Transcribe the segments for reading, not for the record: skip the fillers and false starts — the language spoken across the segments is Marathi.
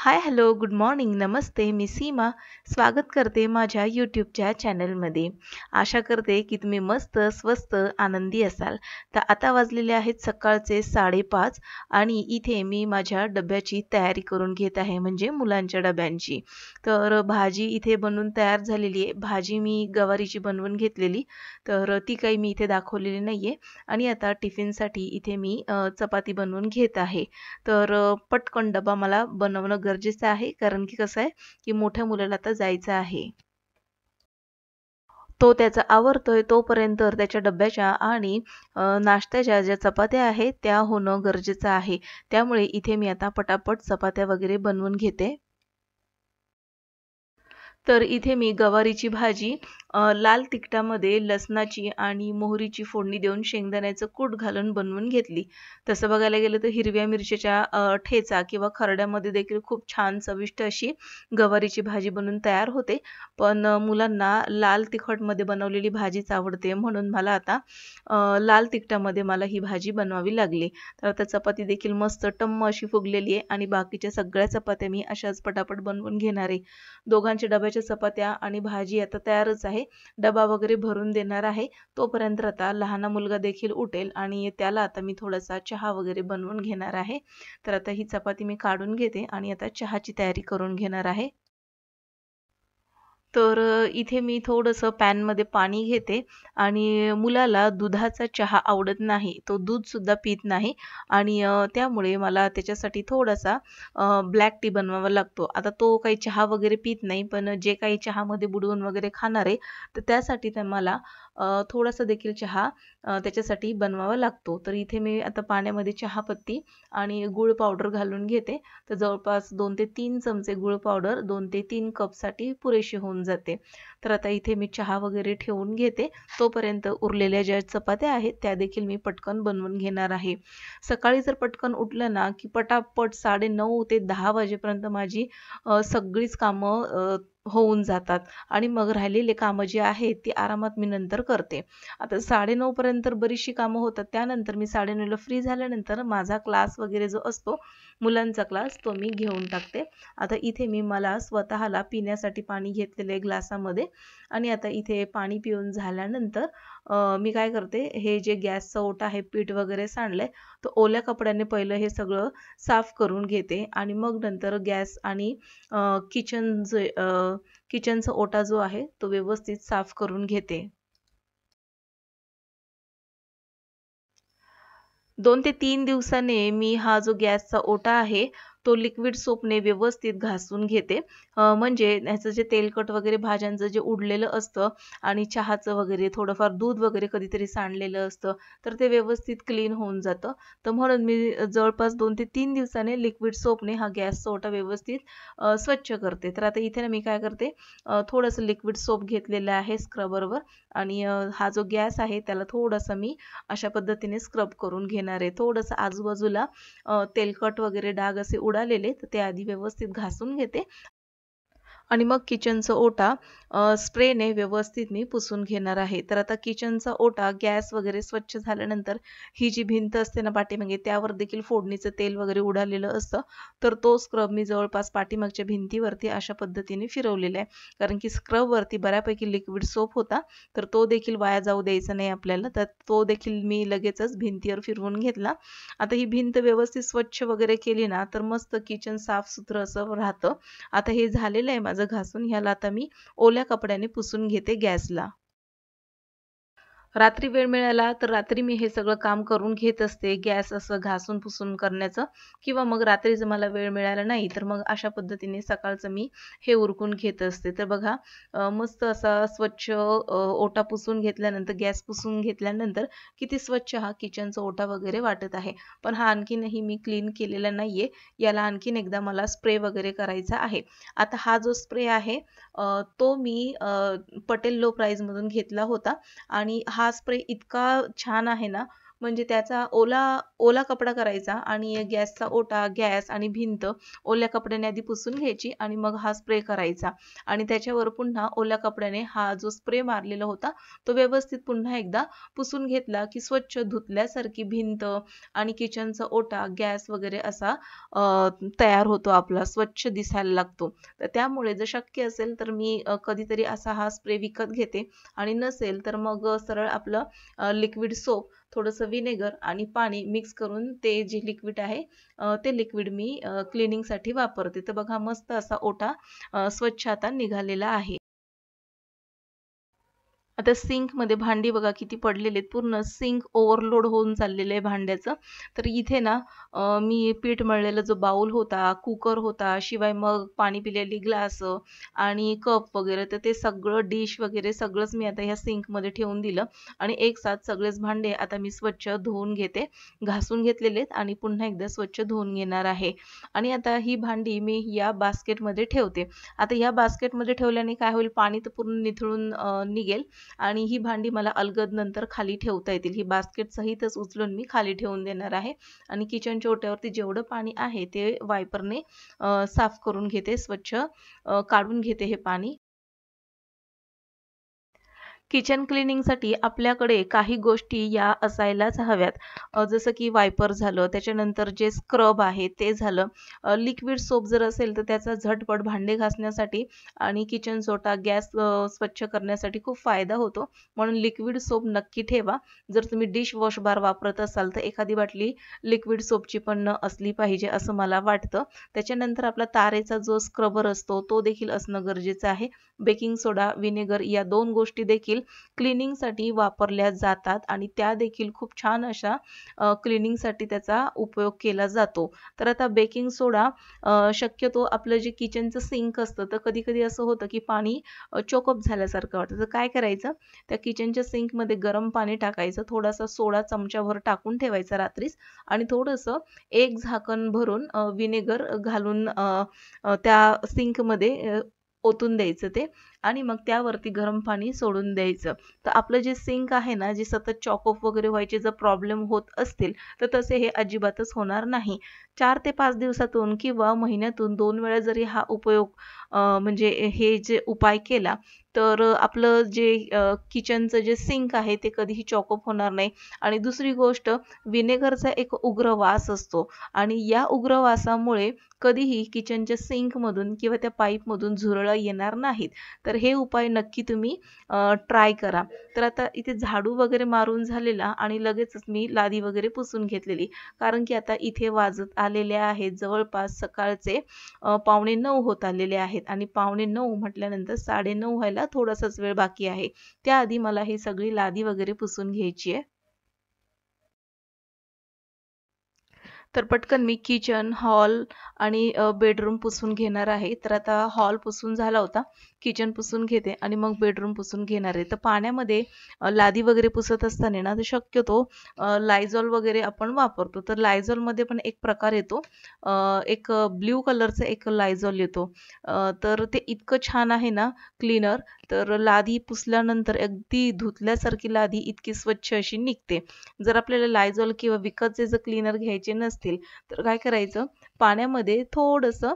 हाय, हॅलो, गुड मॉर्निंग, नमस्ते. मी सीमा स्वागत करते माझ्या यूट्यूबच्या चॅनलमध्ये. आशा करते की तुम्ही मस्त, स्वस्त, आनंदी असाल. तर आता वाजलेले आहेत सकाळचे 5:30 आणि इथे मी माझ्या डब्याची तयारी करून घेत आहे, म्हणजे मुलांच्या डब्यांची. तर भाजी इथे बनवून तयार झालेली आहे. भाजी मी गवारीची बनवून घेतलेली, तर ती काही मी इथे दाखवलेली नाही आहे. आणि आता टिफिनसाठी इथे मी चपाती बनवून घेत आहे. तर पटकन डबा मला बनवणं गरजेचं आहे, कारण की कसं आहे, की मोठ्या मुलाला आता जायचं आहे. तो त्याचा आवरतोय तोपर्यंत त्याच्या डब्याच्या आणि नाश्त्याच्या ज्या चपात्या आहेत त्या होणं गरजेचं आहे. त्यामुळे इथे मी आता पटापट चपात्या वगैरे बनवून घेते. तर इथे मी गवारीची भाजी लाल तिखटामध्ये लसणाची आणि मोहरीची फोडणी देऊन शेंगदाण्याचं कूट घालून बनवून घेतली. तसं बघायला गेलं तर हिरव्या मिरचीच्या ठेचा किंवा खरड्यामध्ये देखील खूप छान चविष्ट अशी गवारीची भाजी बनून तयार होते. पण मुलांना लाल तिखटमध्ये बनवलेली भाजीच आवडते, म्हणून मला आता लाल तिखटामध्ये मला ही भाजी बनवावी लागली. तर आता चपाती देखील मस्त टम्म अशी फुगलेली आहे आणि बाकीच्या सगळ्या चपात्या मी अशाच पटापट बनवून घेणार आहे. दोघांच्या डब्याच्या चपात्या आणि भाजी आता तयारच आहे. डबा वगैरे भरून देणार आहे. तोपर्यंत आता लहाना मुलगा देखील उठेल आणि त्याला आता मी थोडासा चहा वगैरे बनवून घेणार आहे. तर आता ही चपाती मी काढून घेते आणि आता चहाची तयारी करून घेणार आहे. तर इथे मी थोडंसं पॅनमध्ये पाणी घेते आणि मुलाला दुधाचा चहा आवडत नाही. तो दूधसुद्धा पीत नाही आणि त्यामुळे मला त्याच्यासाठी थोडासा ब्लॅक टी बनवावा लागतो. आता तो काही चहा वगैरे पीत नाही, पण जे काही चहामध्ये बुडवून वगैरे खाणार आहे, तर त्यासाठी तर मला थोडासा देखील चहा त्याच्यासाठी बनवावा लागतो. तर इथे मी आता पाण्यामध्ये चहापत्ती आणि गूळ पावडर घालून घेते. तर जवळपास 2 ते 3 चमचे गूळ पावडर 2 ते 3 कपसाठी पुरेशी होऊन जाते. तर आता इथे मी चहा वगैरे ठेवून घेते. तोपर्यंत उरलेल्या ज्या चपात्या आहेत त्या देखील मी पटकन बनवून घेणार आहे. सकाळी जर पटकन उठलं ना, की पटापट 9:30 ते 10 वाजेपर्यंत माझी सगळीच कामं होऊन जातात आणि मग राहिलेले कामं जी आहेत ती आरामात मी नंतर करते. आता 9:30 पर्यंत बरीचशी कामं होतात. त्यानंतर मी 9:30 ला फ्री झाल्यानंतर माझा क्लास वगैरे जो असतो, मुलांचा क्लास, तो मी घेऊन टाकते. आता इथे मी मला स्वतःला पिण्यासाठी पाणी घेतलेलं आहे ग्लासामध्ये आणि आता इथे पाणी पिऊन झाल्यानंतर मी काय करते, हे जे गॅसचा ओटा आहे, पीठ वगैरे सांडलंय, तर ओल्या कपड्याने पहिलं हे सगळं साफ करून घेते आणि मग नंतर गॅस आणि किचनचा ओटा जो आहे तो व्यवस्थित साफ करून घेते. 2 ते 3 दिवसाने मी हा जो गॅसचा ओटा आहे, तो लिक्विड सोपने व्यवस्थित घासून घेते. म्हणजे ह्याचं जे तेलकट वगैरे भाज्यांचं जे उडलेलं असतं आणि चहाचं वगैरे थोडंफार दूध वगैरे कधीतरी सांडलेलं असतं, तर ते व्यवस्थित क्लीन होऊन जातं. तर म्हणून मी जवळपास 2 ते 3 दिवसाने लिक्विड सोपने हा गॅसचा ओटा व्यवस्थित स्वच्छ करते. तर आता इथे ना मी काय करते, थोडंसं लिक्विड सोप घेतलेलं आहे स्क्रबरवर आणि हा जो गॅस आहे त्याला थोडासा मी अशा पद्धतीने स्क्रब करून घेणार आहे. थोडंसं आजूबाजूला तेलकट वगैरे डाग असे उडालेले, तर ते आधी व्यवस्थित घासून घेते आणि मग किचनचा ओटा स्प्रेने व्यवस्थित मी पुसून घेणार आहे. तर आता किचनचा ओटा, गॅस वगैरे स्वच्छ झाल्यानंतर ही जी भिंत असते ना पाठीमागे, त्यावर देखील फोडणीचं तेल वगैरे उडालेलं असतं. तर तो स्क्रब मी जवळपास पाठीमागच्या भिंतीवरती अशा पद्धतीने फिरवलेला आहे. कारण की स्क्रबवरती बऱ्यापैकी लिक्विड सोप होता, तर तो देखील वाया जाऊ द्यायचा नाही आपल्याला. तर तो देखील मी लगेचच भिंतीवर फिरवून घेतला. आता ही भिंत व्यवस्थित स्वच्छ वगैरे केली ना, तर मस्त किचन साफ-सुथरं असं राहतं. आता हे झालेलं आहे माझं घासून. ह्याला आता मी ओल्या कपड्याने पुसून घेते गॅसला. रात्री वेळ मिळाला तर रात्री मी हे सगळं काम करून घेत असते. गॅस असं घासून पुसून करण्याचं किंवा मग रात्री जर मला वेळ मिळाला नाही, तर मग अशा पद्धतीने सकाळचं मी हे उरकून घेत असते. तर बघा, मस्त असा स्वच्छ ओटा पुसून घेतल्यानंतर, गॅस पुसून घेतल्यानंतर किती स्वच्छ हा किचनचा ओटा वगैरे वाटत आहे. पण हा आणखीनही मी क्लीन केलेला नाहीये. याला आणखीन एकदा मला स्प्रे वगैरे करायचा आहे. आता हा जो स्प्रे आहे तो मी पटेल लो प्राईजमधून घेतला होता आणि हा स्प्रे इतका छान आहे ना, म्हणजे त्याचा ओला ओला कपडा करायचा आणि गॅसचा ओटा, गॅस आणि भिंत ओल्या कपड्याने आधी पुसून घ्यायची आणि मग हा स्प्रे करायचा आणि त्याच्यावर पुन्हा ओल्या कपड्याने हा जो स्प्रे मारलेला होता तो व्यवस्थित पुन्हा एकदा पुसून घेतला की स्वच्छ धुतल्यासारखी भिंत आणि किचनचा ओटा, गॅस वगैरे असा तयार होतो, आपला स्वच्छ दिसायला लागतो. तर त्यामुळे जर शक्य असेल तर मी कधीतरी असा हा स्प्रे विकत घेते आणि नसेल तर मग सरळ आपलं लिक्विड सोप, थोडंसं विनेगर आणि पाणी मिक्स करून ते जे लिक्विड आहे ते लिक्विड मी क्लिनिंगसाठी वापरते. तर बघा मस्त असा ओटा स्वच्छ आता निघालेला आहे. आता सिंकमध्ये भांडी बघा किती पडलेले आहेत, पूर्ण सिंक ओव्हरलोड होऊन चाललेलं आहे भांड्याचं. तर इथे ना मी पीठ मळलेला जो बाउल होता, कुकर होता, शिवाय मग पाणी पिलेली ग्लास आणि कप वगैरे, तर ते सगळं डिश वगैरे सगळंच मी आता ह्या सिंकमध्ये ठेवून दिलं आणि एक साथ सगळेच भांडे आता मी स्वच्छ धुवून घेते. घासून घेतलेले आहेत आणि पुन्हा एकदा स्वच्छ धुवून घेणार आहे. आणि आता ही भांडी मी या बास्केटमध्ये ठेवते. आता या बास्केटमध्ये ठेवल्याने काय होईल, पाणी तर पूर्ण निथळून निघेल आणि ही भांडी मला अलगद नंतर खाली ठेवता येतील. ही बास्केट सहितच उचलून मी खाली ठेवून देणार आहे आणि किचनच्या ओट्यावरती जेवढं पाणी आहे ते वायपरने साफ करून घेते, स्वच्छ काढून घेते हे पाणी. किचन क्लिनिंगसाठी आपल्याकडे काही गोष्टी या असायलाच हव्यात. जसं की वायपर झालं, त्याच्यानंतर जे स्क्रब आहे ते झालं. लिक्विड सोप जर असेल तर त्याचा झटपट भांडे घासण्यासाठी आणि किचन सोटा, गॅस स्वच्छ करण्यासाठी खूप फायदा होतो. म्हणून लिक्विड सोप नक्की ठेवा. जर तुम्ही डिश वॉश बार वापरत असाल तर एखादी बाटली लिक्विड सोपची पण असली पाहिजे असं मला वाटतं. त्याच्यानंतर आपला तारेचा जो स्क्रबर असतो तो देखील असणं गरजेचं आहे. बेकिंग सोडा, विनेगर या 2 गोष्टी देखील क्लिनिंगसाठी वापरल्या जातात आणि त्या देखील खूप छान अशा क्लिनिंगसाठी त्याचा उपयोग केला जातो. तर आता बेकिंग सोडा शक्यतो आपलं जे किचनचं सिंक असतं तर कधी-कधी असं होतं की पाणी चोकअप झाल्यासारखं वाटतं. तर काय करायचं, त्या किचनच्या सिंकमध्ये गरम पाणी टाकायचं, थोडासा सोडा चमच्याभर टाकून ठेवायचा रात्रीच आणि थोडंसं एक झाकण भरून विनेगर घालून त्या सिंकमध्ये ओतून द्यायचं ते आणि मग त्यावरती गरम पाणी सोडून द्यायचं. तर आपलं जे सिंक आहे ना, जे सतत चॉकअप वगैरे व्हायचे जर प्रॉब्लेम होत असतील तर तसे हे अजिबातच होणार नाही. 4 ते 5 दिवसातून किंवा महिन्यातून 2 वेळा जरी हा उपयोग म्हणजे हे जे उपाय केला तर आपलं जे किचनचं जे सिंक आहे ते कधीही चॉकअप होणार नाही. आणि दुसरी गोष्ट, विनेगरचा एक उग्र वास असतो आणि या उग्र वासामुळे कधीही किचनच्या सिंकमधून किंवा त्या पाईपमधून झुरळं येणार नाहीत. तर हे उपाय नक्की तुम्ही ट्राय करा. तर आता इथे झाडू वगैरे मारून झालेला आणि लगेचच मी लादी वगैरे पुसून घेतलेली. कारण की आता इथे वाजत आलेले आहेत जवळपास सकाळचे 8:45 होत आलेले आहेत आणि 8:45 म्हटल्यानंतर 9:30 व्हायला थोडासाच वेळ बाकी आहे. त्याआधी मला ही सगळी लादी वगैरे पुसून घ्यायची आहे. तर पटकन मी किचन, हॉल आणि बेडरूम पुसून घेणार आहे. तर आता हॉल पुसून झाला होता, किचन पुसून घेते आणि मग बेडरूम पुसून घेणार आहे. तर पाण्यामध्ये लादी वगैरे पुसत असताना ना तर शक्यतो लायझॉल वगैरे आपण वापरतो. तर लायझॉलमध्ये पण एक प्रकार येतो, एक ब्ल्यू कलरचा एक लायझॉल येतो. तर ते इतकं छान आहे ना क्लीनर, तर लादी पुसल्यानंतर अगदी धुतल्यासारखी लादी इतकी स्वच्छ अशी निघते. जर आपल्याला लायझॉल किंवा विकतचे जर क्लीनर घ्यायचे नसतील तर काय करायचं, पाण्यामध्ये थोडंसं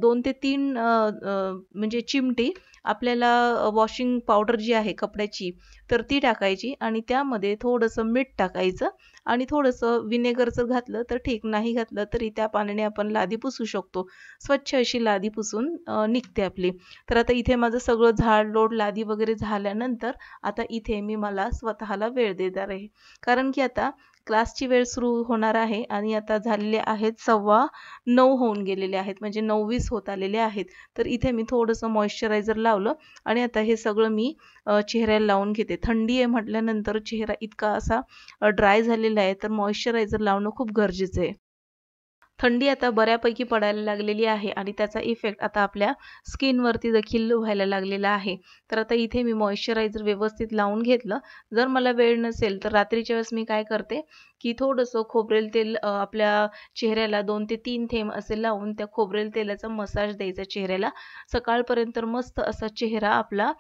2 ते 3 म्हणजे चिमटी आपल्याला वॉशिंग पावडर जी आहे कपड्याची तर ती टाकायची आणि त्यामध्ये थोडंसं मीठ टाकायचं आणि थोडंसं विनेगर जर घातलं तर ठीक, नाही घातलं तरी त्या पाण्याने आपण लादी पुसू शकतो. स्वच्छ अशी लादी पुसून निघते आपली. तर आता इथे माझं सगळं झाड लोट लादी वगैरे झाल्यानंतर आता इथे मी मला स्वतःला वेळ देणार आहे. कारण की आता क्लासची वेळ सुरू होणार आहे आणि आता झालेले आहेत 9:15 होऊन गेलेले आहेत, म्हणजे 9:20 होत आलेले आहेत. तर इथे मी थोडंसं मॉइश्चरायझर लावलं आणि आता हे सगळं मी चेहऱ्याला लावून घेते. थंडी आहे म्हटल्यानंतर चेहरा इतका असा ड्राय झालेला आहे तर मॉइश्चरायझर लावणं खूप गरजेचं आहे. थंडी आता बऱ्यापैकी पडायला लागलेली आहे आणि त्याचा इफेक्ट आता आपल्या स्किनवरती देखील व्हायला लागलेला आहे. तर आता इथे मी मॉइश्चरायझर व्यवस्थित लावून घेतलं. जर मला वेळ नसेल तर रात्रीच्या वेळेस मी काय करते, की थोडंसं खोबरेल तेल आपल्या चेहऱ्याला 2 ते 3 थेंब असे लावून त्या खोबरेल तेलाचा मसाज द्यायचा चेहऱ्याला. सकाळपर्यंत मस्त असा चेहरा आपला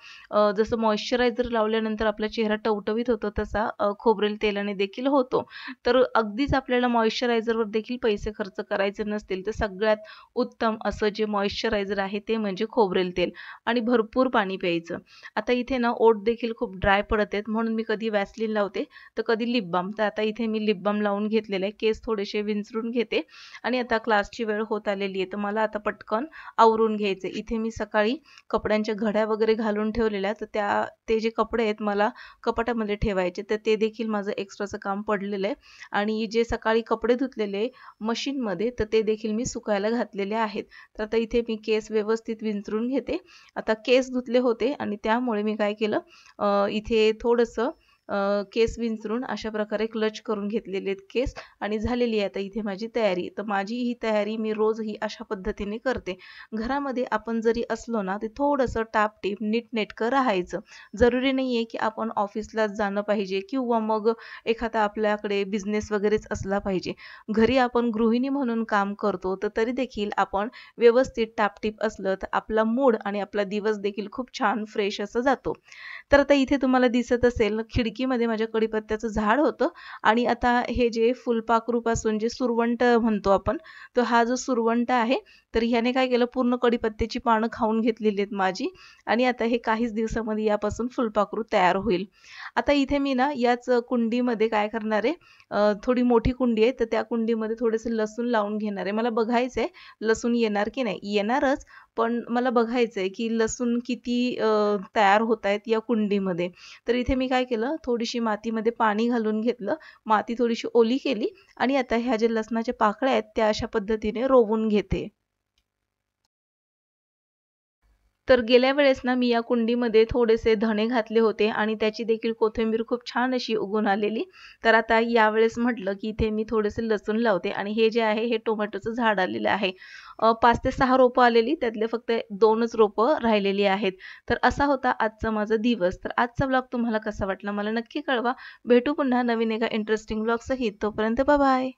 जसं मॉइश्चरायझर लावल्यानंतर आपला चेहरा टवटवीत होतो तसा खोबरेल तेलाने देखील होतो. तर अगदीच आपल्याला मॉइश्चरायझरवर देखील पैसे खर्च करायचे नसतील तर सगळ्यात उत्तम असं जे मॉइश्चरायझर आहे ते म्हणजे खोबरेल तेल आणि भरपूर पाणी प्यायचं. आता इथे ना ओठ देखील खूप ड्राय पडत आहेत म्हणून मी कधी व्हॅसलीन लावते तर कधी लिप बाम. तर आता इथे मी लिप बाम लावून घेतलेलं आहे. केस थोडेसे विंचरून घेते आणि आता क्लासची वेळ होत आलेली आहे तर मला आता पटकन आवरून घ्यायचे. इथे मी सकाळी कपड्यांच्या घड्या वगैरे घालून ठेवलेल्या तर ते जे कपडे आहेत मला कपाटामध्ये ठेवायचे तर ते देखील माझं एक्स्ट्राचं काम पडलेलं आहे आणि जे सकाळी कपडे धुतलेले मशीनमध्ये तर ते देखील मी सुकायला घातलेले आहेत. तर आता इथे मी केस व्यवस्थित विंचरून घेते. आता केस धुतले होते आणि त्यामुळे मी काय केलं इथे थोडंसं केस विंचरून अशा प्रकारे क्लच करून घेतलेले आहेत केस आणि झालेली आहे आता इथे माझी तयारी. तर माझी ही तयारी मी रोज ही अशा पद्धतीने करते. घरामध्ये आपण जरी असलो ना ते थोडंसं टापटीप नीटनेटकं राहायचं. जरुरी नाही आहे की आपण ऑफिसलाच जाणं पाहिजे किंवा मग एखादा आपल्याकडे बिझनेस वगैरेच असला पाहिजे. घरी आपण गृहिणी म्हणून काम करतो तर तरी देखील आपण व्यवस्थित टापटीप असलं तर आपला मूड आणि आपला दिवस देखील खूप छान फ्रेश असं जातो. तर आता इथे तुम्हाला दिसत असेल खिडकीमध्ये माझ्या कडीपत्त्याचं झाड होतं आणि आता हे जे फुलपाखरूपासून जे सुरवंट म्हणतो आपण तर हा जो सुरवंट आहे तर ह्याने काय केलं पूर्ण कडीपत्त्याची पानं खाऊन घेतलेली आहेत माझी आणि आता हे काहीच दिवसामध्ये यापासून फुलपाखरू तयार होईल. आता इथे मी ना याच कुंडीमध्ये काय करणार आहे थोडी मोठी कुंडी आहे तर त्या कुंडीमध्ये थोडेसे लसूण लावून घेणार आहे. मला बघायचं आहे लसूण येणार की नाही. येणारच पण मला बघायचं आहे की लसूण किती तयार होत आहेत या कुंडीमध्ये. तर इथे मी काय केलं थोडीशी मातीमध्ये पाणी घालून घेतलं. माती थोडीशी ओली केली आणि आता ह्या ज्या लसणाच्या पाकळ्या आहेत त्या अशा पद्धतीने रोवून घेते. तर गेल्या वेळेस ना मी या कुंडीमध्ये थोडेसे धणे घातले होते आणि त्याची देखील कोथिंबीर खूप छान अशी उगवून आलेली. तर आता यावेळेस म्हटलं की इथे मी थोडेसे लसूण लावते आणि हे जे आहे हे टोमॅटोचं झाड आलेलं आहे. 5 ते 6 रोपं आलेली त्यातले फक्त 2च रोपं राहिलेली आहेत. तर असा होता आजचा माझा दिवस. तर आजचा ब्लॉग तुम्हाला कसा वाटला मला नक्की कळवा. भेटू पुन्हा नवीन एका इंटरेस्टिंग ब्लॉग सहित. तोपर्यंत बाय बाय.